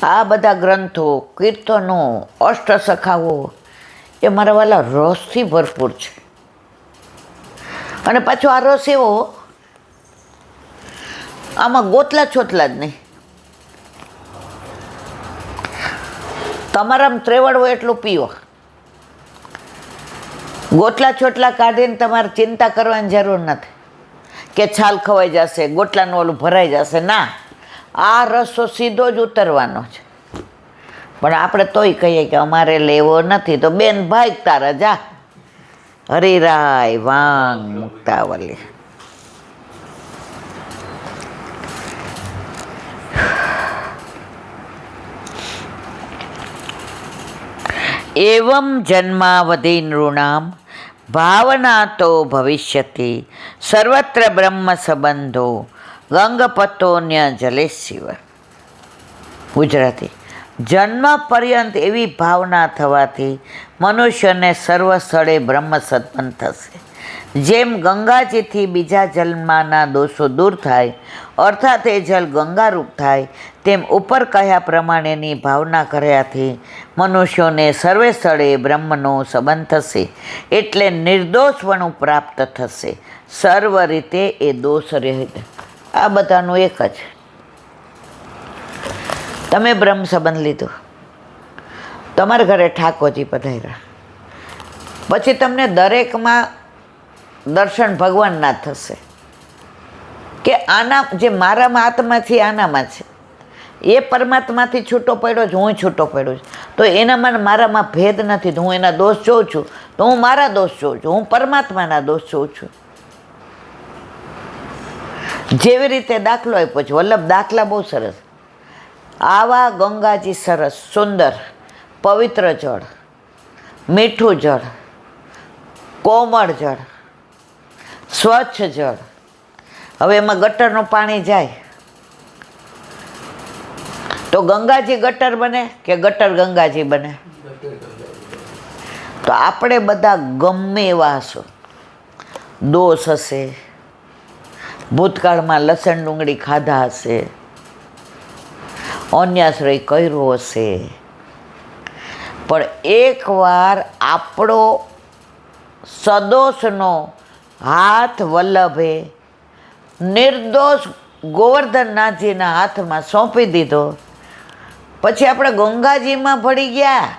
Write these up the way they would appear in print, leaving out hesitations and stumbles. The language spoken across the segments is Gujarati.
આ બધા ગ્રંથો, કીર્તનો, અષ્ટસખાઓ એ મારા વાલા રસથી ભરપૂર છે. અને પાછો આ રસ એવો, આમાં ગોતલા છોતલા જ નહીં. તમારામાં ત્રેવડ હોય એટલું પીવો. ગોટલા છોટલા કાઢીને તમારે ચિંતા કરવાની જરૂર નથી કે છાલ ખવાઈ જશે, ગોટલાનું ઓલું ભરાઈ જશે. ના, આ રસો સીધો જ ઉતરવાનો છે. પણ આપણે તોય કહીએ કે અમારે લેવો નથી, તો બેન ભાઈ તારા જા. હરિરાય વાંગ મુક્તાવલી. એવં જન્માવધિ નૃણામ ભાવના તો ભવિષ્યતિ સર્વત્ર બ્રહ્મ સંબંધો ગંગપતોન્ય જલેશિવ. ગુજરાતી. જન્મ પર્યંત એવી ભાવના થવાથી મનુષ્યને સર્વ સ્થળે બ્રહ્મ સંબંધ થશે. જેમ ગંગાજીથી બીજા જન્મના દોષો દૂર થાય, અર્થાત એ જલ ગંગારૂપ થાય, તેમ ઉપર કહ્યા પ્રમાણેની ભાવના કર્યાથી મનુષ્યોને સર્વે સ્થળે બ્રહ્મનો સંબંધ થશે. એટલે નિર્દોષપણું પ્રાપ્ત થશે. સર્વ રીતે એ દોષ રહિત. આ બધાનું એક જ. તમે બ્રહ્મ સંબંધ લીધો, તમારા ઘરે ઠાકોરજી પધાર્યા, પછી તમને દરેકમાં દર્શન ભગવાનના થશે કે આના જે મારામાં આત્માથી આનામાં છે, એ પરમાત્માથી છૂટો પડ્યો છે, હું છૂટો પડ્યો છું, તો એનામાં મારામાં ભેદ નથી. તો હું એના દોષ જોઉં છું, તો હું મારા દોષ જોઉં છું, હું પરમાત્માના દોષ જોઉં છું. જેવી રીતે દાખલો આપ્યો છે વલ્લભ, દાખલા બહુ સરસ. આવા ગંગાજી સરસ, સુંદર, પવિત્ર જળ, મીઠું જળ, કોમળ જળ, સ્વચ્છ જળ. હવે એમાં ગટરનું પાણી જાય તો ગંગાજી ગટર બને કે ગટર ગંગાજી બને? તો આપણે બધા ગમે એવા હશો, દોષ હશે, ભૂતકાળમાં લસણ ડુંગળી ખાધા હશે, અન્યાશ્રય કર્યો હશે, પણ એકવાર આપણો સદોષનો હાથ વલ્લભે નિર્દોષ ગોવર્ધનનાથજીના હાથમાં સોંપી દીધો, પછી આપણે ગંગાજીમાં ભળી ગયા.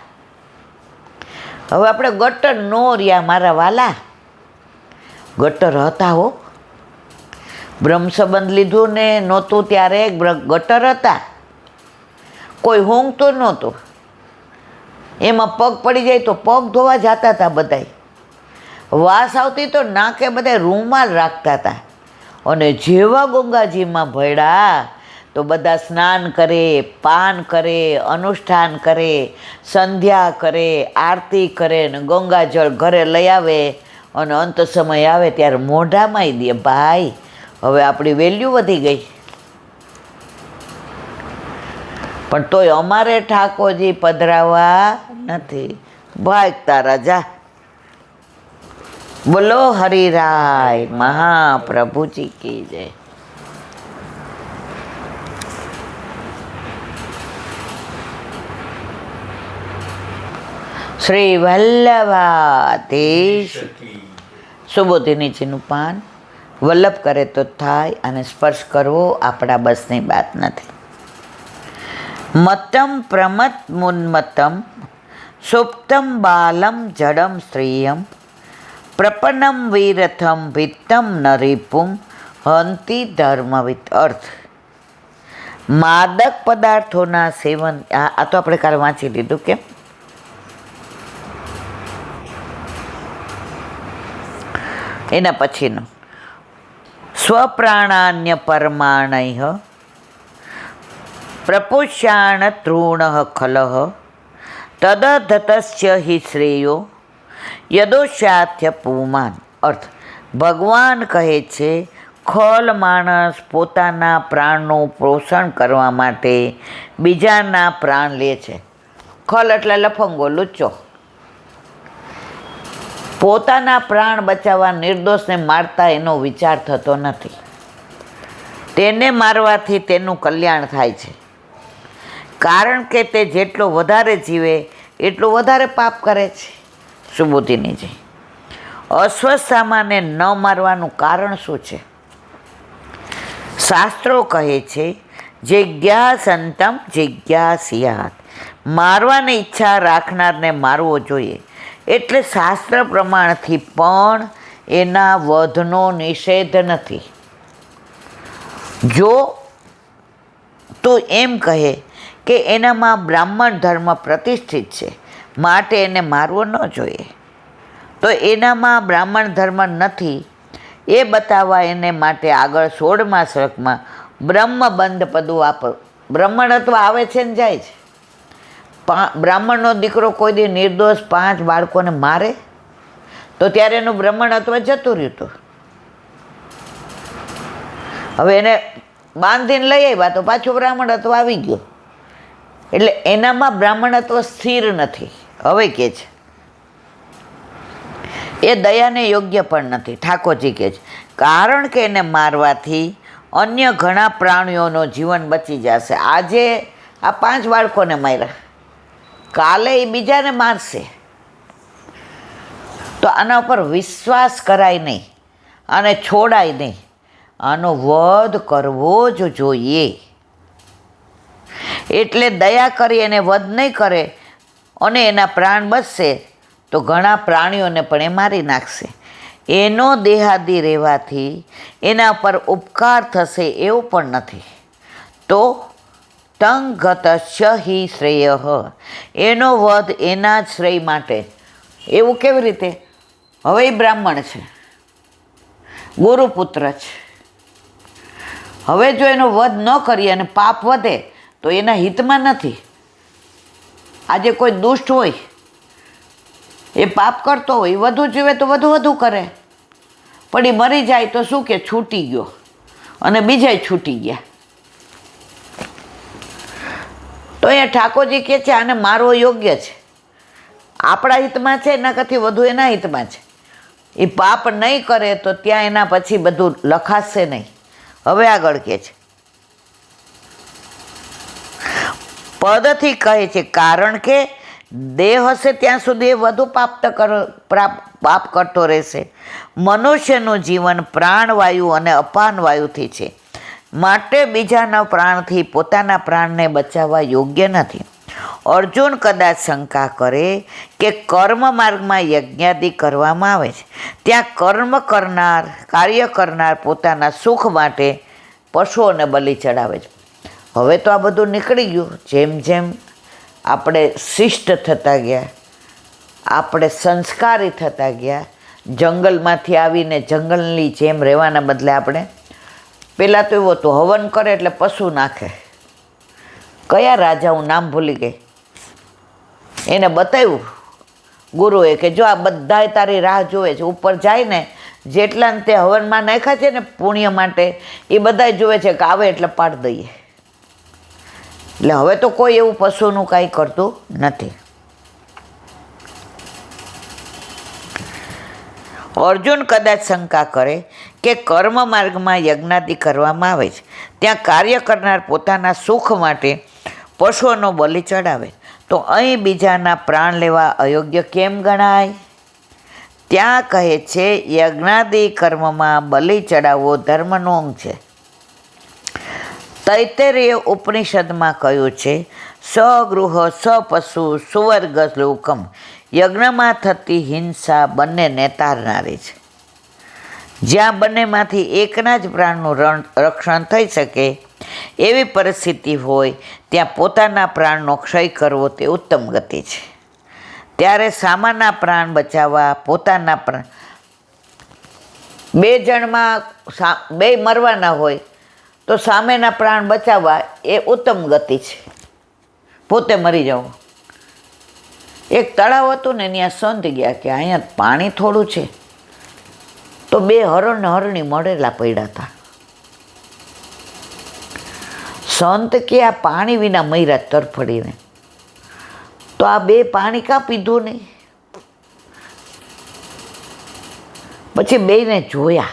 હવે આપણે ગટર નો રહ્યા મારા વાલા. ગટર હતા હો, બ્રહ્મ સંબંધ લીધું ને નહોતું ત્યારે ગટર હતા. કોઈ ઊંઘતું નહોતું, એમાં પગ પડી જાય તો પગ ધોવા જતા હતા બધાય. વાસ આવતી તો નાકે બધા રૂમાલ રાખતા હતા. અને જેવા ગંગાજીમાં ભળ્યા તો બધા સ્નાન કરે, પાન કરે, અનુષ્ઠાન કરે, સંધ્યા કરે, આરતી કરે ને ગંગાજળ ઘરે લઈ આવે. અને અંત સમય આવે ત્યારે મોઢામાં દે. ભાઈ, હવે આપણી વેલ્યુ વધી ગઈ. પણ તોય અમારે ઠાકોરજી પધરાવા નથી. ભાઈ તારા જા. બોલો હરિરાય મહાપ્રભુજી કી જય. શ્રી વલ્લભાધીશ. સુબોધિનીજીનું પાન વલ્લભ કરે તો થાય, અને સ્પર્શ કરવો આપણા બસની વાત નથી. મતમ પ્રમત મુન્મતમ સુપ્તમ બાલમ જડમ સ્ત્રીયમ પ્રપન્નમ વીરથમ ભિત્તમ નરીપુમ હંતિ ધર્મવિત. અર્થ, માદક પદાર્થોના સેવન. આ તો આપણે કાલે વાંચી લીધું. કેમ? એના પછીનું સ્વપ્રાણાન્ય પરમાણય પ્રપુષ્યાણ તૃણ ખલઃ તદધતસ્ય હિ શ્રેયો યદોશાથ્ય પુમાન. અર્થ, ભગવાન કહે છે ખલ માણસ પોતાના પ્રાણનું પોષણ કરવા માટે બીજાના પ્રાણ લે છે. ખલ એટલે લફંગો, લુચ્ચો. પોતાના પ્રાણ બચાવવા નિર્દોષને મારતા એનો વિચાર થતો નથી. તેને મારવાથી તેનું કલ્યાણ થાય છે. કારણ કે તે જેટલો વધારે જીવે એટલું વધારે પાપ કરે છે. સુબોધિનીજી, અશ્વત્થામાને ન મારવાનું કારણ શું છે? શાસ્ત્રો કહે છે જિજ્ઞાસંતમ જિજ્ઞાસ્યાત, મારવાની ઈચ્છા રાખનારને મારવો જોઈએ. એટલે શાસ્ત્ર પ્રમાણથી પણ એના વધનો નિષેધ નથી. જો તું એમ કહે કે એનામાં બ્રાહ્મણ ધર્મ પ્રતિષ્ઠિત છે માટે એને મારવો ન જોઈએ, તો એનામાં બ્રાહ્મણ ધર્મ નથી એ બતાવવા એને માટે આગળ 16મા શ્લોકમાં બ્રહ્મબંધ પદું વાપર. બ્રાહ્મણત્વ આવે છે ને જાય છે. બ્રાહ્મણનો દીકરો કોઈ દી નિર્દોષ 5 બાળકોને મારે તો ત્યારે એનું બ્રાહ્મણત્વ જતું રહ્યું હતું. હવે એને બાંધીને લઈ આવ્યા તો પાછું બ્રાહ્મણત્વ આવી ગયું. એટલે એનામાં બ્રાહ્મણત્વ સ્થિર નથી. હવે કે છે એ દયાને યોગ્ય પણ નથી. ઠાકોરજી કહે છે કારણ કે એને મારવાથી અન્ય ઘણા પ્રાણીઓનો જીવન બચી જશે. આજે આ 5 બાળકોને માર્યા, કાલે એ બીજાને મારશે. તો આના ઉપર વિશ્વાસ કરાય નહીં, આને છોડાય નહીં, આનો વધ કરવો જ જોઈએ. એટલે દયા કરી એને વધ નહીં કરે અને એના પ્રાણ બચશે તો ઘણા પ્રાણીઓને પણ એ મારી નાખશે. એનો દેહાદી રહેવાથી એના પર ઉપકાર થશે એવું પણ નથી. તો તંગતસ્ય હિ શ્રેય, એનો વધ એના જ શ્રેય માટે. એવું કેવી રીતે? હવે એ બ્રાહ્મણ છે, ગુરુપુત્ર છે. હવે જો એનો વધ ન કરીએ અને પાપ વધે તો એના હિતમાં નથી. આજે કોઈ દુષ્ટ હોય એ પાપ કરતો હોય, વધુ જીવે તો વધુ કરે, પણ એ મરી જાય તો શું કે છૂટી ગયો અને બીજાય છૂટી ગયા. તો અહીંયા ઠાકોરજી કહે છે આને મારવો યોગ્ય છે, આપણા હિતમાં છે, એના કરતી વધુ એના હિતમાં છે. એ પાપ નહીં કરે તો ત્યાં એના પછી બધું લખાશે નહીં. હવે આગળ કહે છે પદથી કહે છે કારણ કે દેહ હશે ત્યાં સુધી એ વધુ પાપ કરતો રહેશે. મનુષ્યનું જીવન પ્રાણવાયુ અને અપાન વાયુથી છે, માટે બીજાના પ્રાણથી પોતાના પ્રાણને બચાવવા યોગ્ય નથી. અર્જુન કદાચ શંકા કરે કે કર્મ માર્ગમાં યજ્ઞાદિ કરવામાં આવે છે, ત્યાં કર્મ કરનાર, કાર્ય કરનાર પોતાના સુખ માટે પશુઓને બલિ ચડાવે છે. હવે તો આ બધું નીકળી ગયું. જેમ જેમ આપણે શિષ્ટ થતા ગયા, આપણે સંસ્કારી થતા ગયા, જંગલમાંથી આવીને જંગલની જેમ રહેવાના બદલે આપણે પહેલાં તો એવું હતું હવન કરે એટલે પશુ નાખે. કયા રાજા, હું નામ ભૂલી ગઈ, એને બતાવ્યું ગુરુએ કે જો આ બધાય તારી રાહ જોવે છે, ઉપર જાય ને જેટલાને તે હવનમાં નાખ્યા છે ને પુણ્ય માટે એ બધાય જોવે છે કે આવે એટલે પાડી દઈએ. એટલે હવે તો કોઈ એવું પશુનું કાંઈ કરતું નથી. અર્જુન કદાચ શંકા કરે કે કર્મ માર્ગમાં યજ્ઞાદિ કરવામાં આવે છે, ત્યાં કાર્ય કરનાર પોતાના સુખ માટે પશુઓનો બલિ ચડાવે, તો અહીં બીજાના પ્રાણ લેવા અયોગ્ય કેમ ગણાય? ત્યાં કહે છે યજ્ઞાદિ કર્મમાં બલિ ચડાવવો ધર્મનો અંગ છે. તૈત્તરીય ઉપનિષદમાં કહ્યું છે સગૃહ સપશુ સુવર્ગ લોકમ, યજ્ઞમાં થતી હિંસા બંનેને તારનારી છે. જ્યાં બંનેમાંથી એકના જ પ્રાણનું રક્ષણ થઈ શકે એવી પરિસ્થિતિ હોય ત્યાં પોતાના પ્રાણનો ક્ષય કરવો તે ઉત્તમ ગતિ છે. ત્યારે સામાના પ્રાણ બચાવવા પોતાના પ્રાણ, 2 જણમાં 2 મરવાના હોય તો સામેના પ્રાણ બચાવવા એ ઉત્તમ ગતિ છે, પોતે મરી જવું. એક તળાવ હતું ને ત્યાં સંત ગયા કે અહીંયા પાણી થોડું છે, તો 2 હરણ ને હરણી મળેલા પડ્યા હતા. સંત કે આ પાણી વિના મર્યા તરફડીને, તો આ 2 પાણી કાં પીધું નહીં? પછી 2ને જોયા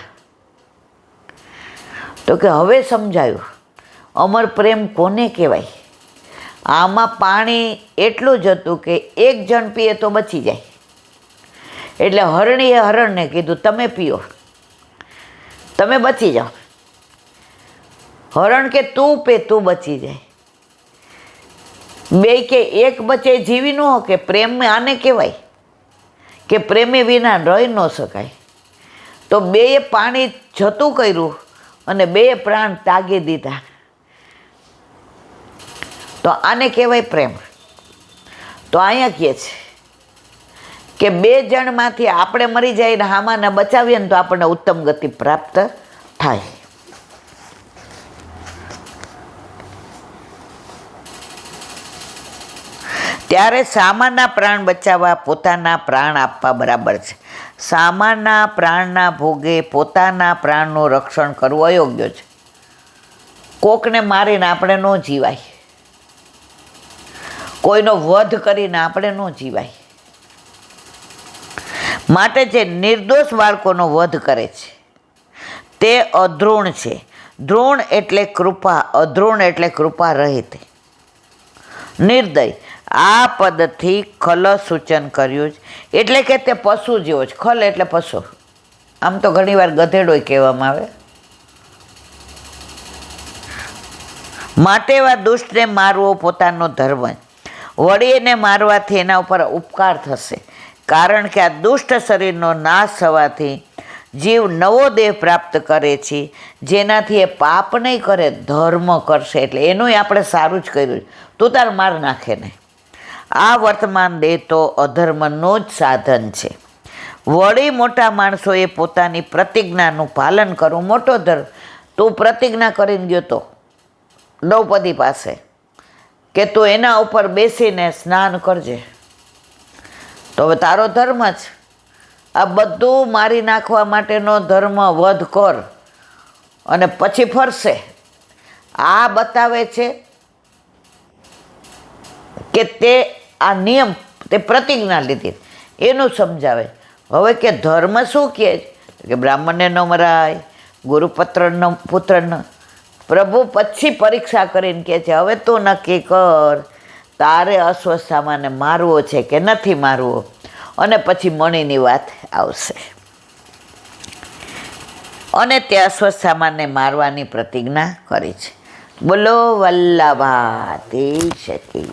તો કે હવે સમજાયું અમર પ્રેમ કોને કહેવાય. આમાં પાણી એટલું જ હતું કે એક જણ પીએ તો બચી જાય. એટલે હરણીએ હરણને કીધું તમે પીઓ, તમે બચી જાઓ. હરણ કે તું પે, તું બચી જાય. બે કે એક બચે જીવી ન હો, કે પ્રેમ આને કહેવાય કે પ્રેમે વિના રહી ન શકાય. તો બેએ પાણી જતું કર્યું અને બે પ્રાણ ત્યાગી દીધા. તો આને કહેવાય પ્રેમ. તો અહીંયા કહે છે કે બે જણમાંથી આપણે મરી જાય ને હામાને બચાવીએ ને તો આપણને ઉત્તમ ગતિ પ્રાપ્ત થાય. ત્યારે સામાના પ્રાણ બચાવવા પોતાના પ્રાણ આપવા બરાબર છે. સામાના પ્રાણના ભોગે પોતાના પ્રાણનું રક્ષણ કરવું અયોગ્ય છે. કોકને મારીને આપણે ન જીવાય, કોઈનો વધ કરીને આપણે ન જીવાય. માટે જે નિર્દોષ બાળકોનો વધ કરે છે તે અધૃણ છે. ધૃણ એટલે કૃપા, અધૃણ એટલે કૃપા રહિત, નિર્દય. આ પદથી ખલ સૂચન કર્યું છે, એટલે કે તે પશુ જેવો છે. ખલ એટલે પશુ. આમ તો ઘણીવાર ગધેડોય કહેવામાં આવે. માટે એવા દુષ્ટને મારવો પોતાનો ધર્મ. વળી એને મારવાથી એના ઉપર ઉપકાર થશે, કારણ કે આ દુષ્ટ શરીરનો નાશ થવાથી જીવ નવો દેહ પ્રાપ્ત કરે છે, જેનાથી એ પાપ નહીં કરે, ધર્મ કરશે. એટલે એનું આપણે સારું જ કર્યું. તું તાર માર નાખે નહીં. આ વર્તમાન દેહ તો અધર્મનું જ સાધન છે. વળી મોટા માણસોએ પોતાની પ્રતિજ્ઞાનું પાલન કરવું મોટો ધર્મ. તું પ્રતિજ્ઞા કરીને ગયો તો દ્રૌપદી પાસે કે તું એના ઉપર બેસીને સ્નાન કરજે, તો હવે તારો ધર્મ જ. આ બધું મારી નાખવા માટેનો ધર્મ વધ કર અને પછી ફરશે. આ બતાવે છે કે તે આ નિયમ, તે પ્રતિજ્ઞા લીધી એનું સમજાવે. હવે કે ધર્મ શું કહે કે બ્રાહ્મણને ન મરાય, પુત્ર ન. પ્રભુ પછી પરીક્ષા કરીને કહે છે હવે તું નક્કી કર તારે અશ્વત્થામાને મારવો છે કે નથી મારવો. અને પછી મણીની વાત આવશે. અને તે અશ્વત્થામાને મારવાની પ્રતિજ્ઞા કરી છે. બોલો વલ્લભાધીશ કી.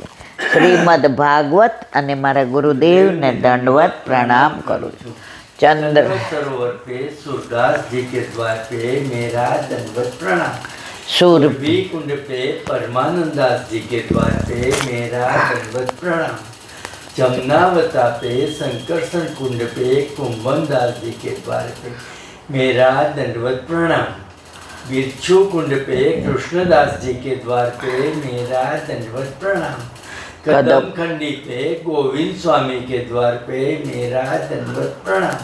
શ્રીમદ ભાગવત અને મારા ગુરુદેવને દંડવત પ્રણામ કરું છું. चंद्र सरोवर पे सूरदास जी के द्वार पे मेरा दंडवत प्रणाम। सूरभि कुंड पे परमानंदास जी के द्वार पे मेरा दंडवत प्रणाम। जमुनावता पे संकर्षण कुंड पे कुंभन दास जी के द्वार पे मेरा दंडवत प्रणाम। बिच्छू कुंड पे कृष्णदास जी के द्वार पे मेरा दंडवत प्रणाम। कदम खंडी पे गोविंद स्वामी के द्वार पे मेरा दंडवत प्रणाम।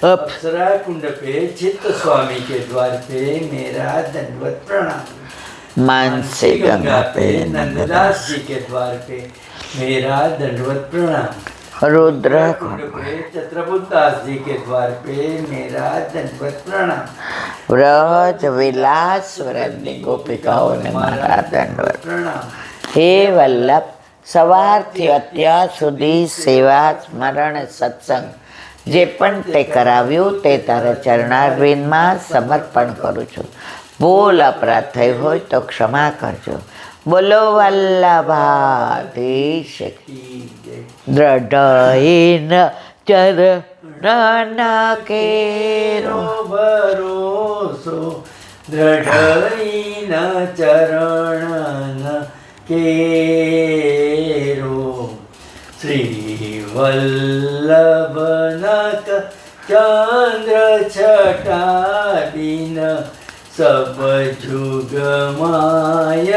अप्सरा कुंड पे चित्त स्वामी के द्वार पे मेरा दंडवत प्रणाम। मानसी गंगा पे नंददास जी के द्वार पे मेरा दंडवत प्रणाम। रुद्र कुंड पे छत्रपुरदास जी के द्वार पे मेरा दंडवत प्रणाम। व्रज विलास व्रजनी गोपिकाओं ने मारा दंडवत प्रणाम। हे वल्लभ સવારથી અત્યાર સુધી સેવા સ્મરણ સત્સંગ જે પણ તે કરાવ્યું તે તારા ચરણારવિંદમાં સમર્પણ કરું છું. ભૂલ અપરાધ થઈ હોય તો ક્ષમા કરજો. બોલો વલ્લભાધીશ દ્રઢઈન ચરણ કેરો ભરોસો દ્રઢઈન ચરણ केरो श्री वल्लभनक चंद्र छटादीन सब जुगमाय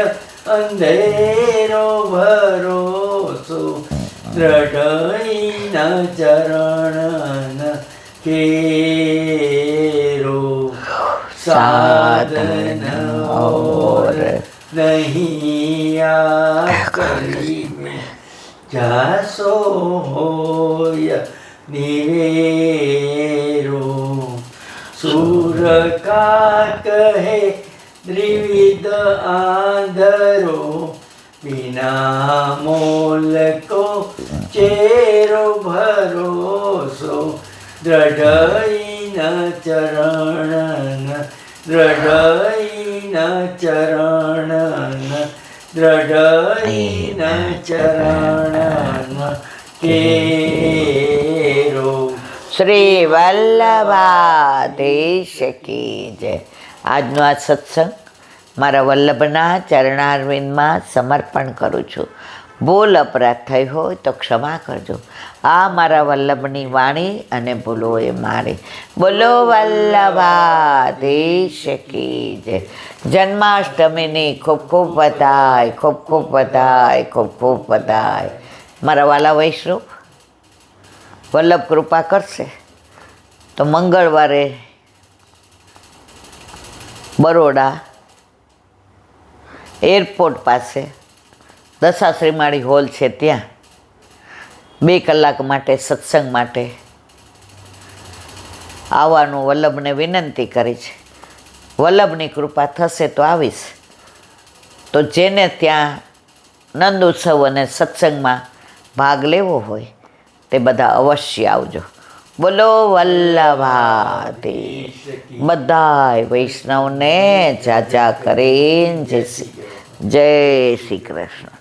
अंधेरो भरोसो दृढ़ चरण केरो साधन और नहीं करी में जासो होय निवेरो सूर का कहे त्रिविध आंधरो बिना मोल को चेरो भरोसो दृढ़ई न चरण दृढ़ई न चरण दृढ़ई न चरण केरो। શ્રી વલ્લભાધીશ કી જય. આજનો આ સત્સંગ મારા વલ્લભના ચરણારવિંદમાં સમર્પણ કરું છું. ભૂલ અપરાધ થઈ હોય તો ક્ષમા કરજો. આ મારા વલ્લભની વાણી અને ભૂલો એ મારી. બોલો વલ્લભાધીશ કી જય. જન્માષ્ટમીની ખૂબ ખૂબ વધાય, ખૂબ ખૂબ વધાય, ખૂબ ખૂબ વધાય. મારા વાલા વૈષ્ણવ, વલ્લભ કૃપા કરશે તો મંગળવારે બરોડા એરપોર્ટ પાસે દશાશ્રીમાળી હોલ છે, ત્યાં 2 કલાક માટે સત્સંગ માટે આવવાનું વલ્લભને વિનંતી કરી છે. વલ્લભની કૃપા થશે તો આવીશ. તો જેને ત્યાં નંદ ઉત્સવ અને સત્સંગમાં ભાગ લેવો હોય તે બધા અવશ્ય આવજો. બોલો વલ્લભાધીશ. બધાય વૈષ્ણવને જાજા કરીને જય શ્રી કૃષ્ણ.